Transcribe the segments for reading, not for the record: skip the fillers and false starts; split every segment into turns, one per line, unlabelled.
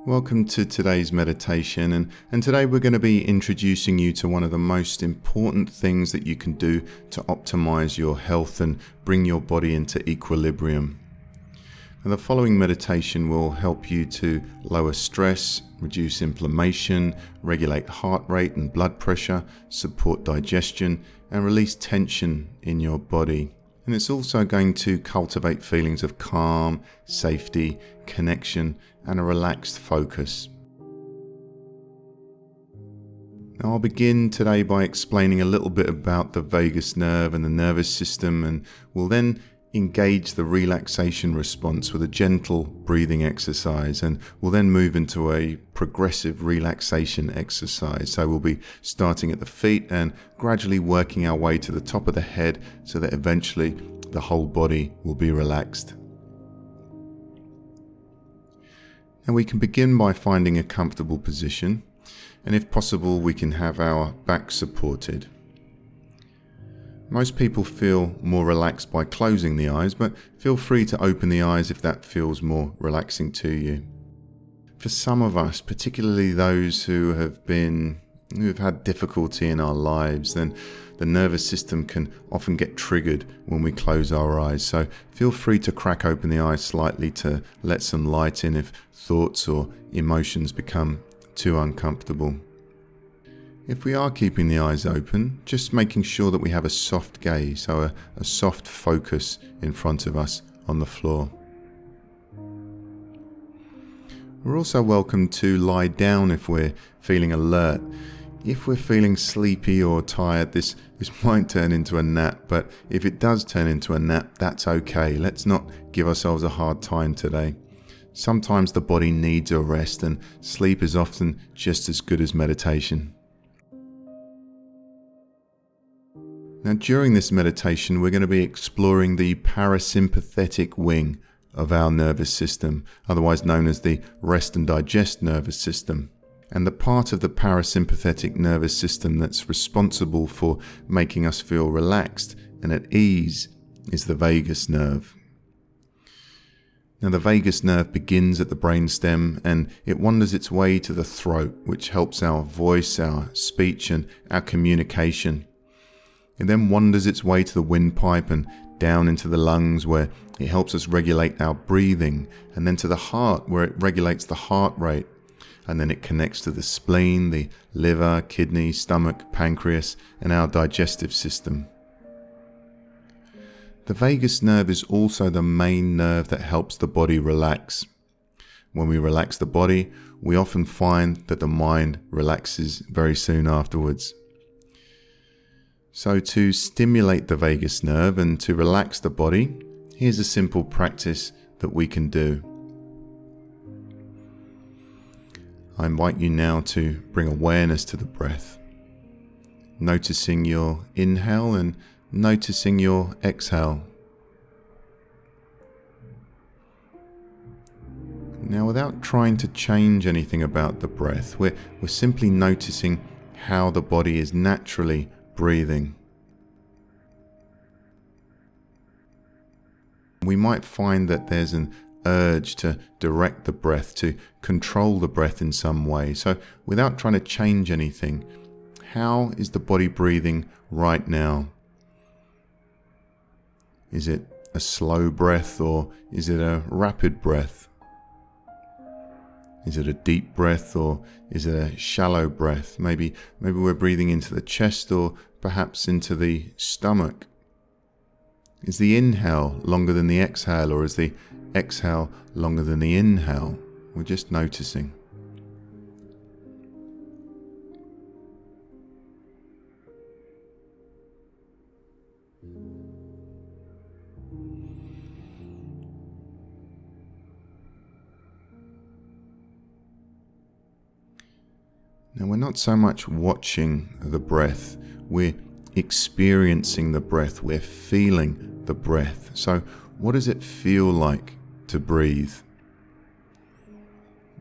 Welcome to today's meditation, and today we're going to be introducing you to one of the most important things that you can do to optimize your health and bring your body into equilibrium. And the following meditation will help you to lower stress, reduce inflammation, regulate heart rate and blood pressure, support digestion, and release tension in your body. And it's also going to cultivate feelings of calm, safety, connection, and a relaxed focus. Now, I'll begin today by explaining a little bit about the vagus nerve and the nervous system, and we'll then engage the relaxation response with a gentle breathing exercise, and we'll then move into a progressive relaxation exercise. So we'll be starting at the feet and gradually working our way to the top of the head so that eventually the whole body will be relaxed. And we can begin by finding a comfortable position, and if possible we can have our back supported. Most people feel more relaxed by closing the eyes, but feel free to open the eyes if that feels more relaxing to you. For some of us, particularly those who have had difficulty in our lives, then the nervous system can often get triggered when we close our eyes. So feel free to crack open the eyes slightly to let some light in if thoughts or emotions become too uncomfortable. If we are keeping the eyes open, just making sure that we have a soft gaze, so a soft focus in front of us on the floor. We're also welcome to lie down if we're feeling alert. If we're feeling sleepy or tired, this might turn into a nap, but if it does turn into a nap, that's okay. Let's not give ourselves a hard time today. Sometimes the body needs a rest, and sleep is often just as good as meditation. Now, during this meditation, we're going to be exploring the parasympathetic wing of our nervous system, otherwise known as the rest and digest nervous system. And the part of the parasympathetic nervous system that's responsible for making us feel relaxed and at ease is the vagus nerve. Now, the vagus nerve begins at the brainstem and it wanders its way to the throat, which helps our voice, our speech, and our communication. It then wanders its way to the windpipe and down into the lungs, where it helps us regulate our breathing, and then to the heart, where it regulates the heart rate. And then it connects to the spleen, the liver, kidney, stomach, pancreas, and our digestive system. The vagus nerve is also the main nerve that helps the body relax. When we relax the body, we often find that the mind relaxes very soon afterwards. So to stimulate the vagus nerve and to relax the body, here's a simple practice that we can do. I invite you now to bring awareness to the breath, noticing your inhale and noticing your exhale. Now, without trying to change anything about the breath, we're simply noticing how the body is naturally breathing. We might find that there's an urge to direct the breath, to control the breath in some way. So without trying to change anything, how is the body breathing right now? Is it a slow breath or is it a rapid breath? Is it a deep breath or is it a shallow breath? Maybe we're breathing into the chest or perhaps into the stomach. Is the inhale longer than the exhale, or is the exhale longer than the inhale? We're just noticing. Now, we're not so much watching the breath, we're experiencing the breath, we're feeling the breath. So what does it feel like to breathe?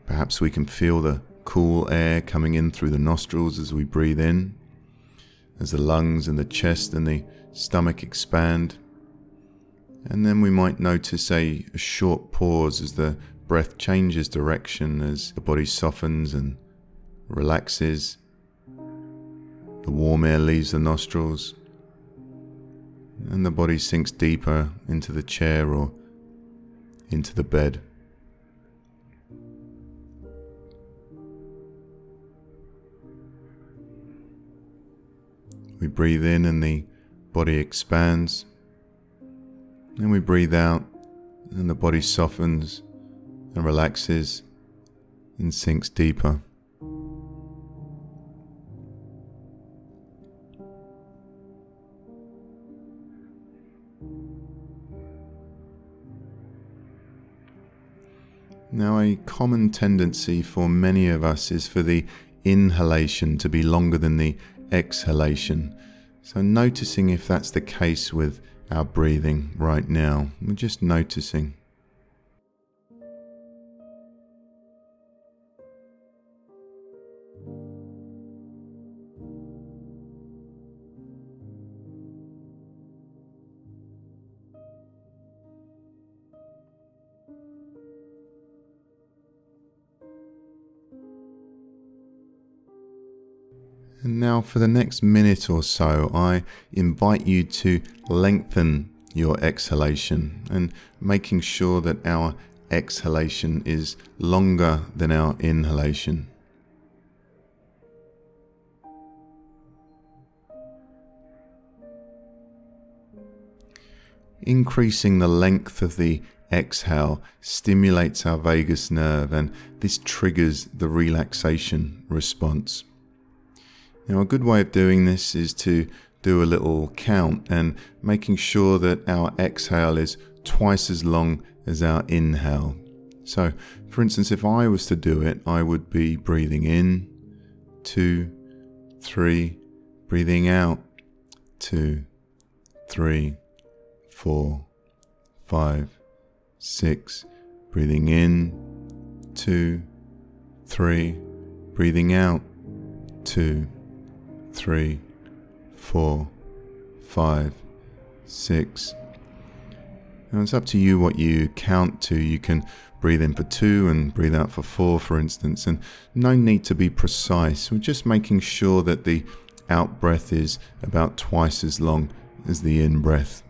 Perhaps we can feel the cool air coming in through the nostrils as we breathe in, as the lungs and the chest and the stomach expand. And then we might notice a short pause as the breath changes direction as the body softens and relaxes. The warm air leaves the nostrils, and the body sinks deeper into the chair or into the bed. We breathe in and the body expands, and we breathe out and the body softens and relaxes and sinks deeper. Now, a common tendency for many of us is for the inhalation to be longer than the exhalation. So noticing if that's the case with our breathing right now. We're just noticing. And now for the next minute or so, I invite you to lengthen your exhalation and making sure that our exhalation is longer than our inhalation. Increasing the length of the exhale stimulates our vagus nerve, and this triggers the relaxation response. Now, a good way of doing this is to do a little count and making sure that our exhale is twice as long as our inhale. So, for instance, if I was to do it, I would be breathing in, 2, 3, breathing out, 2, 3, 4, 5, 6, breathing in, 2, 3, breathing out, 2, 3, 4, 5, 6. Now it's up to you what you count to. You can breathe in for 2 and breathe out for 4, for instance, and no need to be precise. We're just making sure that the out breath is about twice as long as the in breath.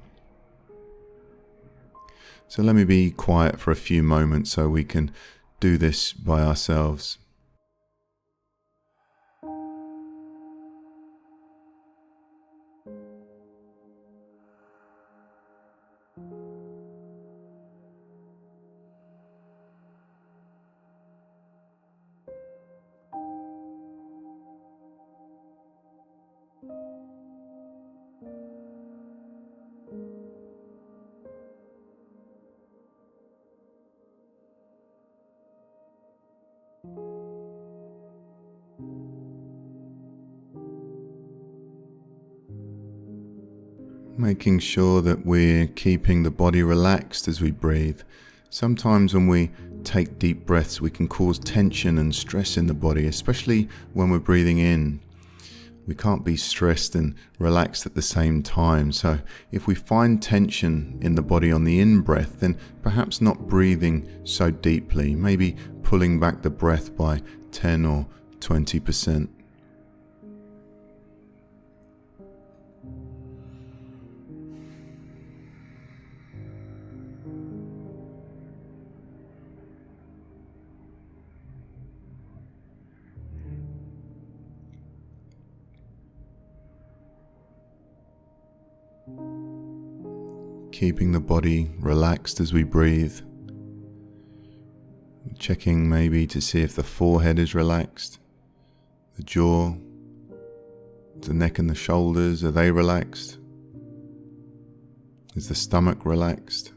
So let me be quiet for a few moments so we can do this by ourselves. Making sure that we're keeping the body relaxed as we breathe. Sometimes when we take deep breaths, we can cause tension and stress in the body, especially when we're breathing in. We can't be stressed and relaxed at the same time. So if we find tension in the body on the in-breath, then perhaps not breathing so deeply, maybe pulling back the breath by 10 or 20%. Keeping the body relaxed as we breathe. Checking maybe to see if the forehead is relaxed, the jaw, the neck and the shoulders, are they relaxed? Is the stomach relaxed?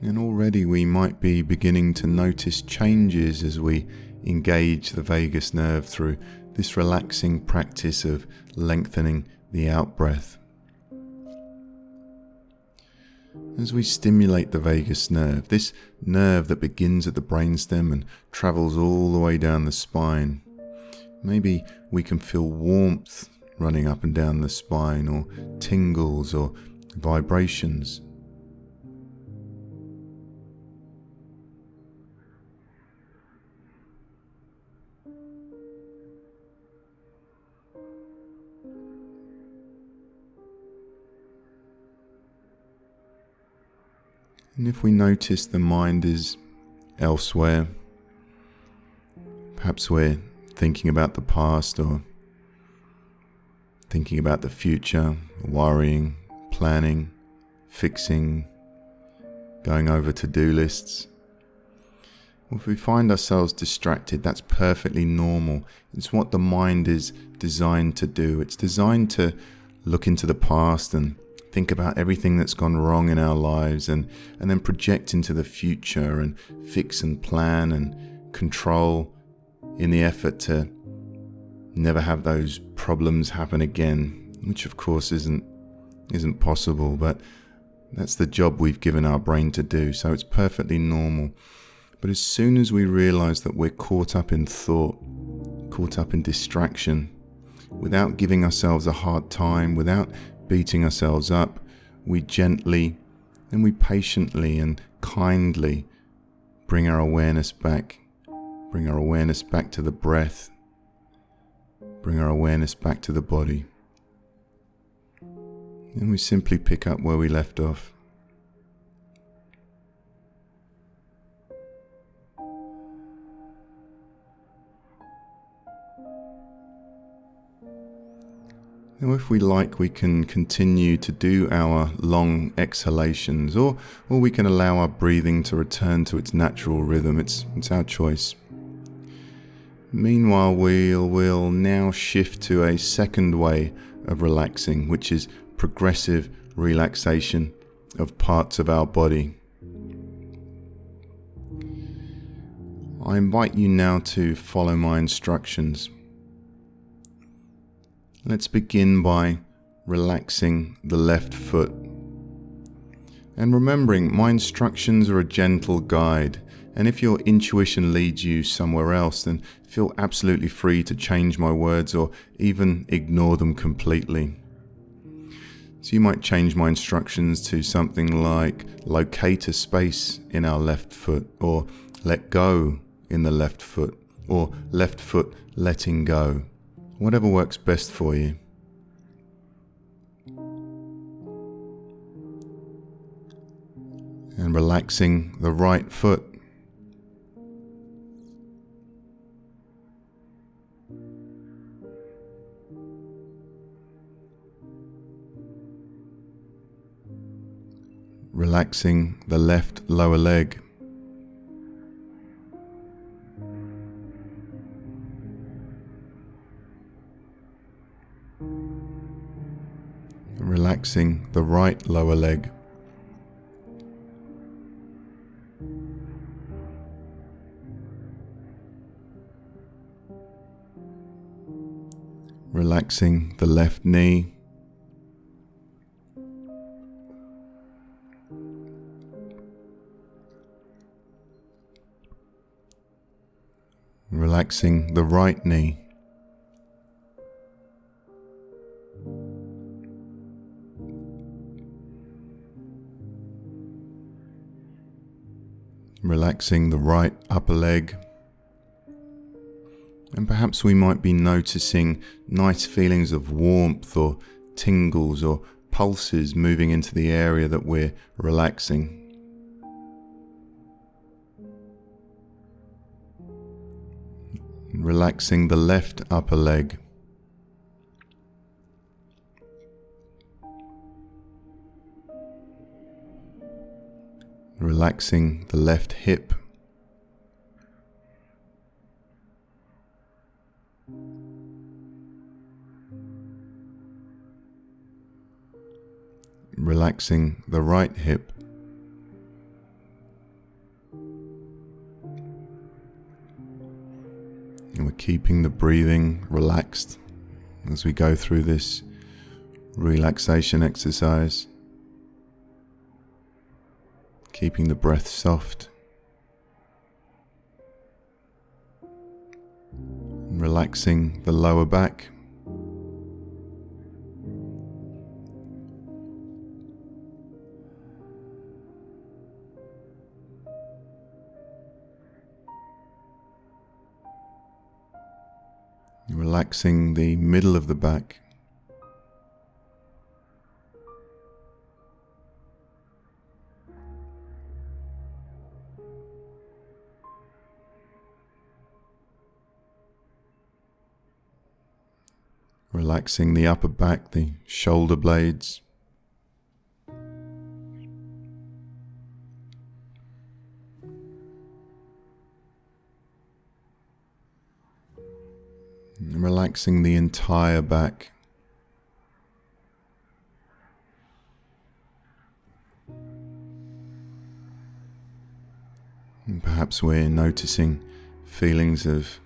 And already we might be beginning to notice changes as we engage the vagus nerve through this relaxing practice of lengthening the out-breath. as we stimulate the vagus nerve, this nerve that begins at the brainstem and travels all the way down the spine. Maybe we can feel warmth running up and down the spine, or tingles or vibrations. And if we notice the mind is elsewhere, perhaps we're thinking about the past or thinking about the future, worrying, planning, fixing, going over to-do lists. Well, if we find ourselves distracted, that's perfectly normal. It's what the mind is designed to do. It's designed to look into the past and think about everything that's gone wrong in our lives and then project into the future and fix and plan and control in the effort to never have those problems happen again, which of course isn't possible, but that's the job we've given our brain to do, so it's perfectly normal. But as soon as we realize that we're caught up in thought, caught up in distraction, without giving ourselves a hard time, without beating ourselves up, we gently and we patiently and kindly bring our awareness back to the breath, bring our awareness back to the body, and we simply pick up where we left off. Now, if we like, we can continue to do our long exhalations, or we can allow our breathing to return to its natural rhythm. It's our choice. Meanwhile, we'll now shift to a second way of relaxing, which is progressive relaxation of parts of our body. I invite you now to follow my instructions. Let's begin by relaxing the left foot. And remembering, my instructions are a gentle guide, and if your intuition leads you somewhere else, then feel absolutely free to change my words or even ignore them completely. So you might change my instructions to something like locate a space in our left foot, or let go in the left foot, or left foot letting go. Whatever works best for you. And relaxing the right foot. Relaxing the left lower leg. Relaxing the right lower leg. Relaxing the left knee. Relaxing the right knee. Relaxing the right upper leg. And perhaps we might be noticing nice feelings of warmth or tingles or pulses moving into the area that we're relaxing. Relaxing the left upper leg. Relaxing the left hip. Relaxing the right hip. And we're keeping the breathing relaxed as we go through this relaxation exercise. keeping the breath soft. Relaxing the lower back. Relaxing the middle of the back. Relaxing the upper back, the shoulder blades. And relaxing the entire back. And perhaps we're noticing feelings of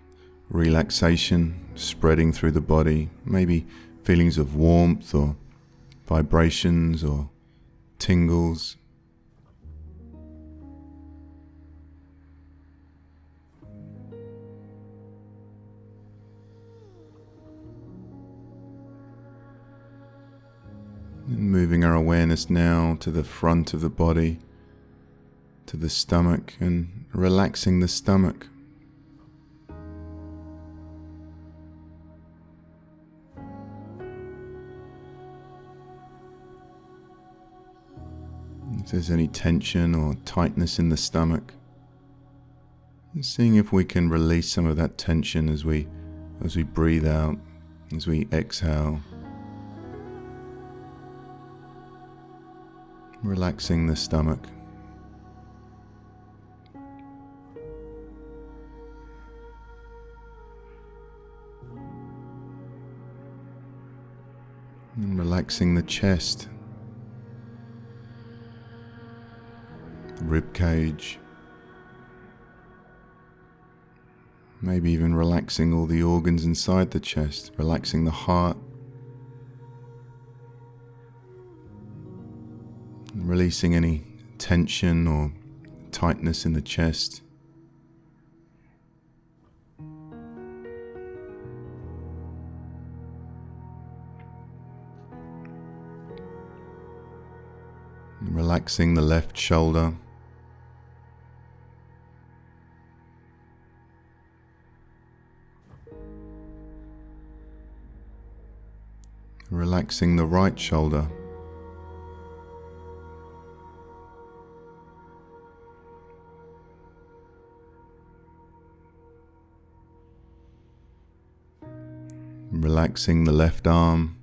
relaxation spreading through the body, maybe feelings of warmth or vibrations or tingles. And moving our awareness now to the front of the body, to the stomach, and relaxing the stomach. If there's any tension or tightness in the stomach, and seeing if we can release some of that tension as we breathe out, as we exhale. Relaxing the stomach. And relaxing the chest, the rib cage, maybe even relaxing all the organs inside the chest, relaxing the heart, and releasing any tension or tightness in the chest. And relaxing the left shoulder. Relaxing the right shoulder. Relaxing the left arm,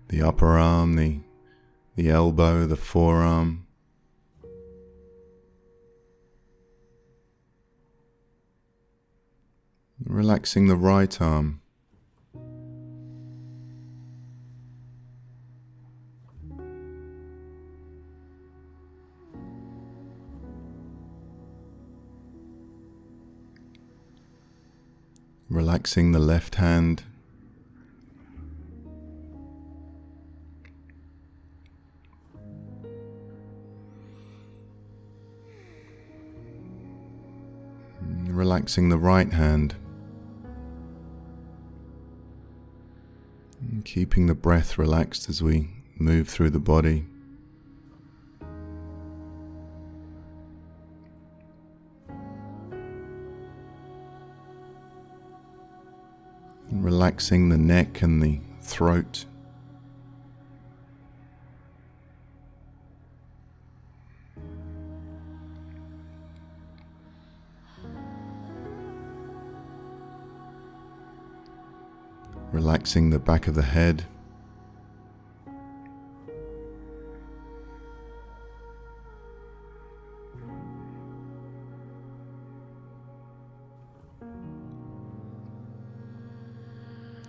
the upper arm, the elbow, the forearm. Relaxing the right arm. Relaxing the left hand. Relaxing the right hand. And keeping the breath relaxed as we move through the body. And relaxing the neck and the throat. Relaxing the back of the head.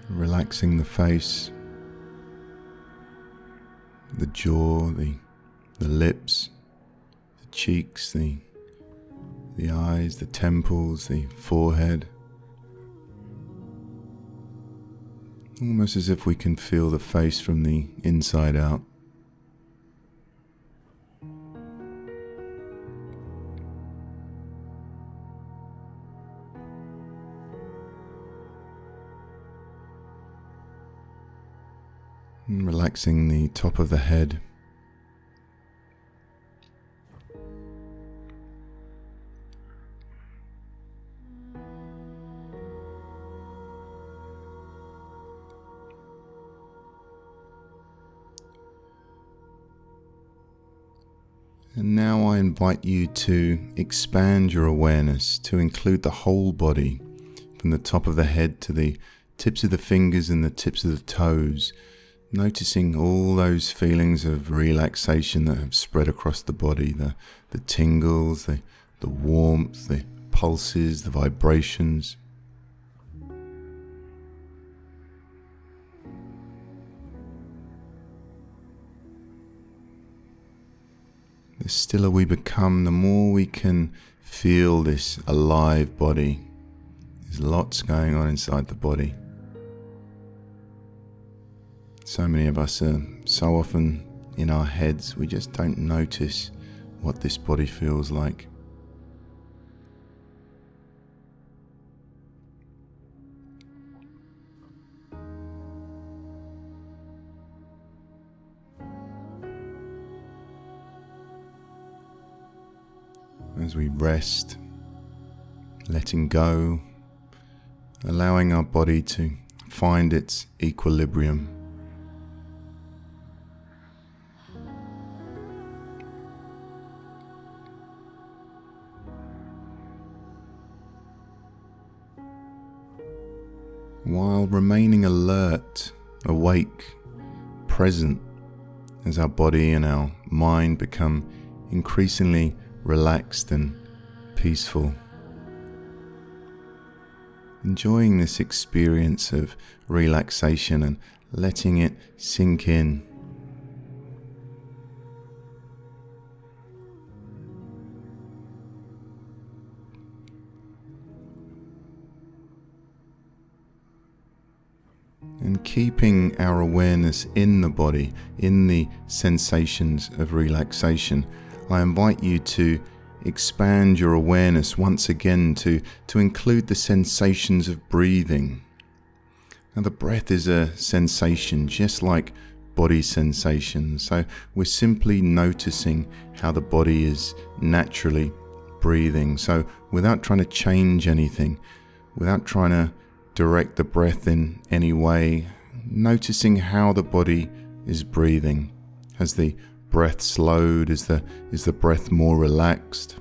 Relaxing the face, the jaw, the lips, the cheeks, the eyes, the temples, the forehead. Almost as if we can feel the face from the inside out. And relaxing the top of the head. And now I invite you to expand your awareness to include the whole body, from the top of the head to the tips of the fingers and the tips of the toes, noticing all those feelings of relaxation that have spread across the body, the tingles, the warmth, the pulses, the vibrations. The stiller we become, the more we can feel this alive body. There's lots going on inside the body. So many of us are so often in our heads, we just don't notice what this body feels like. As we rest, letting go, allowing our body to find its equilibrium. While remaining alert, awake, present, as our body and our mind become increasingly relaxed and peaceful. Enjoying this experience of relaxation and letting it sink in. And keeping our awareness in the body, in the sensations of relaxation, I invite you to expand your awareness once again to include the sensations of breathing. Now the breath is a sensation just like body sensations, so we're simply noticing how the body is naturally breathing. So without trying to change anything, without trying to direct the breath in any way, noticing how the body is breathing. Has the breath slowed? Is the breath more relaxed?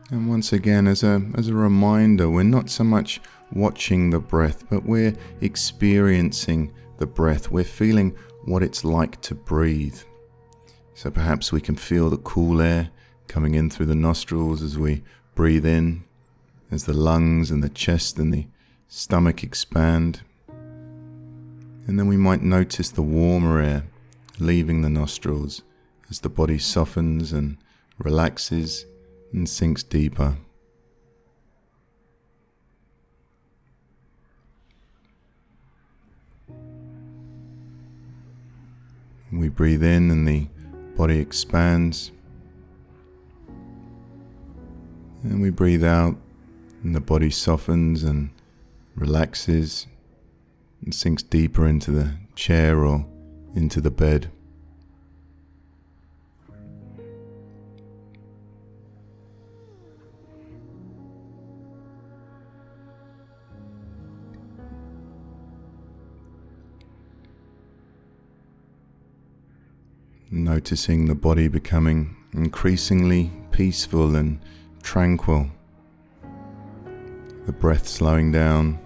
And once again, as a reminder, we're not so much watching the breath, but we're experiencing the breath. We're feeling what it's like to breathe. So perhaps we can feel the cool air coming in through the nostrils as we breathe in, as the lungs and the chest and the stomach expand. And then we might notice the warmer air leaving the nostrils as the body softens and relaxes and sinks deeper. We breathe in and the body expands. And we breathe out and the body softens and relaxes and sinks deeper into the chair or into the bed. Noticing the body becoming increasingly peaceful and tranquil. The breath slowing down,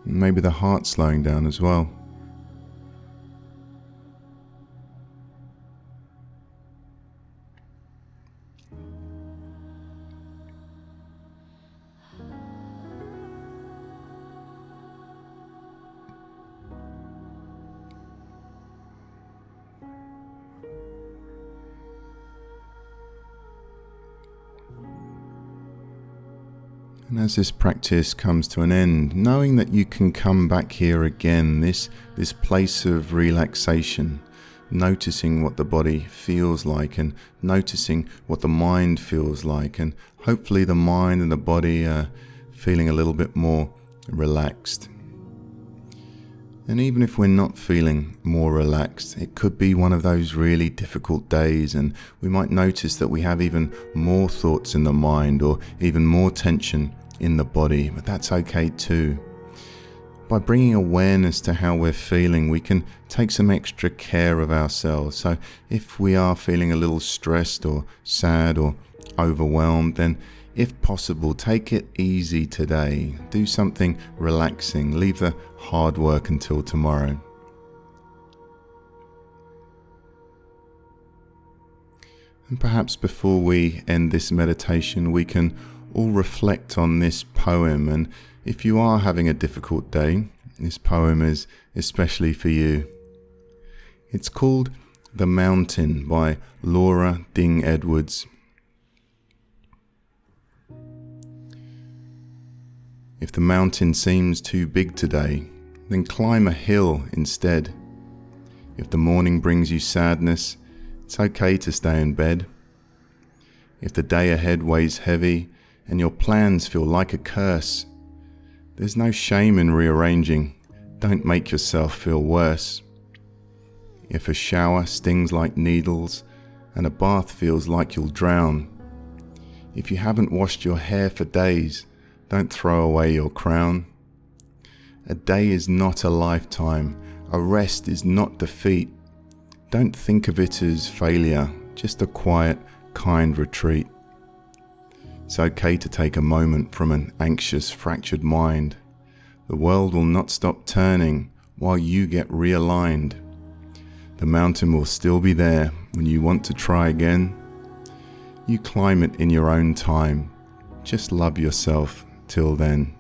and maybe the heart slowing down as well. And as this practice comes to an end, knowing that you can come back here again, this place of relaxation, noticing what the body feels like and noticing what the mind feels like, and hopefully the mind and the body are feeling a little bit more relaxed. And even if we're not feeling more relaxed, it could be one of those really difficult days, and we might notice that we have even more thoughts in the mind or even more tension in the body, but that's okay too. By bringing awareness to how we're feeling, we can take some extra care of ourselves. So if we are feeling a little stressed or sad or overwhelmed, then if possible, take it easy today. Do something relaxing. Leave the hard work until tomorrow. And perhaps before we end this meditation, we can all reflect on this poem. And if you are having a difficult day, this poem is especially for you. It's called The Mountain by Laura Ding Edwards. If the mountain seems too big today, then climb a hill instead. If the morning brings you sadness, it's okay to stay in bed. If the day ahead weighs heavy and your plans feel like a curse, there's no shame in rearranging. Don't make yourself feel worse. If a shower stings like needles and a bath feels like you'll drown, if you haven't washed your hair for days, don't throw away your crown. A day is not a lifetime. A rest is not defeat. Don't think of it as failure, just a quiet, kind retreat. It's okay to take a moment from an anxious, fractured mind. The world will not stop turning while you get realigned. The mountain will still be there when you want to try again. You climb it in your own time. Just love yourself till then.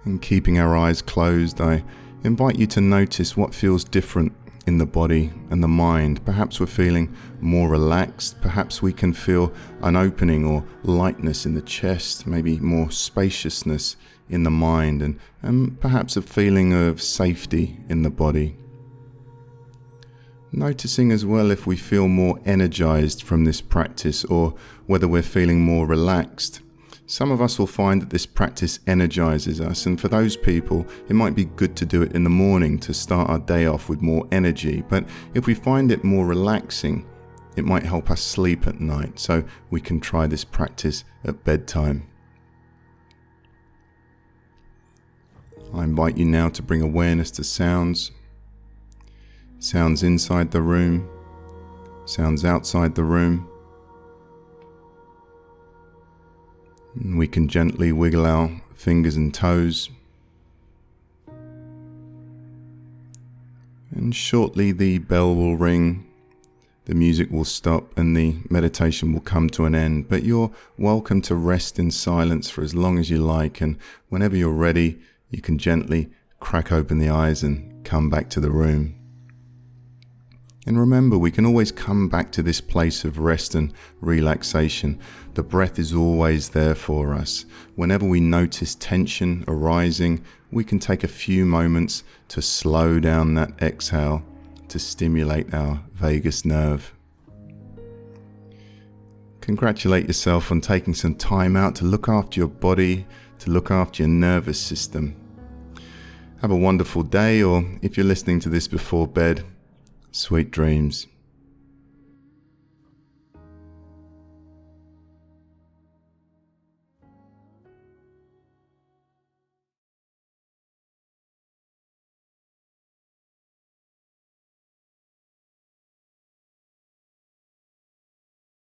And keeping our eyes closed, I invite you to notice what feels different in the body and the mind. Perhaps we're feeling more relaxed. Perhaps we can feel an opening or lightness in the chest, maybe more spaciousness in the mind, and perhaps a feeling of safety in the body. Noticing as well if we feel more energized from this practice or whether we're feeling more relaxed. Some of us will find that this practice energizes us, and for those people, it might be good to do it in the morning to start our day off with more energy. But if we find it more relaxing, it might help us sleep at night, so we can try this practice at bedtime. I invite you now to bring awareness to sounds. Sounds inside the room, sounds outside the room. And we can gently wiggle our fingers and toes. And shortly the bell will ring, the music will stop, and the meditation will come to an end. But you're welcome to rest in silence for as long as you like, and whenever you're ready, you can gently crack open the eyes and come back to the room. And remember, we can always come back to this place of rest and relaxation. The breath is always there for us. Whenever we notice tension arising, we can take a few moments to slow down that exhale to stimulate our vagus nerve. Congratulate yourself on taking some time out to look after your body, to look after your nervous system. Have a wonderful day, or if you're listening to this before bed, sweet dreams.